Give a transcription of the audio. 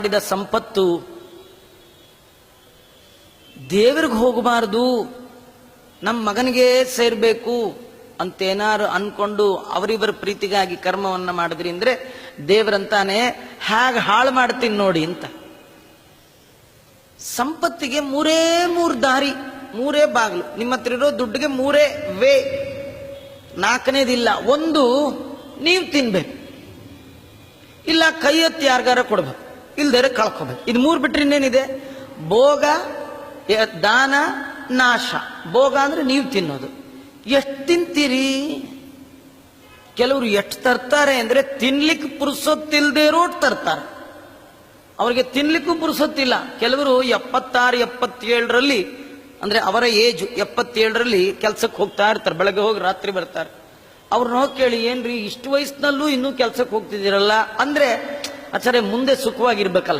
ಮಾಡಿದ ಸಂಪತ್ತು ದೇವರಿಗೆ ಹೋಗಬಾರದು, ನಮ್ಮ ಮಗನಿಗೆ ಸೇರ್ಬೇಕು ಅಂತೇನಾರು ಅನ್ಕೊಂಡು ಅವರಿವರ ಪ್ರೀತಿಗಾಗಿ ಕರ್ಮವನ್ನ ಮಾಡಿದ್ರಿ ಅಂದ್ರೆ ದೇವರಂತಾನೆ ಹೇಗೆ ಹಾಳು ಮಾಡ್ತೀನಿ ನೋಡಿ ಅಂತ. ಸಂಪತ್ತಿಗೆ ಮೂರೇ ದಾರಿ, ಮೂರೇ ಬಾಗಿಲು. ನಿಮ್ಮ ಹತ್ರ ಇರೋ ದುಡ್ಡಿಗೆ ಮೂರೇ ವೇ, ನಾಲ್ಕನೇದಿಲ್ಲ. ಒಂದು, ನೀವು ತಿನ್ಬೇಕು, ಇಲ್ಲ ಕೈ ಎತ್ತಿ ಯಾರಿಗಾರ ಕೊಡ್ಬೇಕು, ಇಲ್ದರೆ ಕಳ್ಕೋಬೇಕು. ಇದು ಮೂರು ಬಿಟ್ರೆ ಇನ್ನೇನಿದೆ? ಭೋಗ, ದಾನ, ನಾಶ. ಭೋಗ ಅಂದ್ರೆ ನೀವು ತಿನ್ನೋದು. ಎಷ್ಟು ತಿಂತೀರಿ? ಕೆಲವರು ಎಷ್ಟು ತರ್ತಾರೆ ಅಂದ್ರೆ ತಿನ್ಲಿಕ್ಕೆ ಪುರುಸೊತ್ತಿಲ್ದೇ ರೋಟ್ ತರ್ತಾರೆ. ಅವ್ರಿಗೆ ತಿನ್ಲಿಕ್ಕೂ ಪುರುಸೊತ್ತಿಲ್ಲ. ಕೆಲವರು 76, 77ರಲ್ಲಿ ಅಂದ್ರೆ ಅವರ ಏಜ್ 77ರಲ್ಲಿ ಕೆಲ್ಸಕ್ಕೆ ಹೋಗ್ತಾ ಇರ್ತಾರೆ. ಬೆಳಗ್ಗೆ ಹೋಗಿ ರಾತ್ರಿ ಬರ್ತಾರೆ. ಅವ್ರನ್ನ ಹೋಗಿ ಕೇಳಿ, ಏನ್ರಿ ಇಷ್ಟು ವಯಸ್ಸಿನಲ್ಲೂ ಇನ್ನೂ ಕೆಲ್ಸಕ್ಕೆ ಹೋಗ್ತಿದ್ದೀರಲ್ಲ ಅಂದ್ರೆ, ಆಚಾರ್ಯ ಮುಂದೆ ಸುಖವಾಗಿರ್ಬೇಕಲ್ಲ.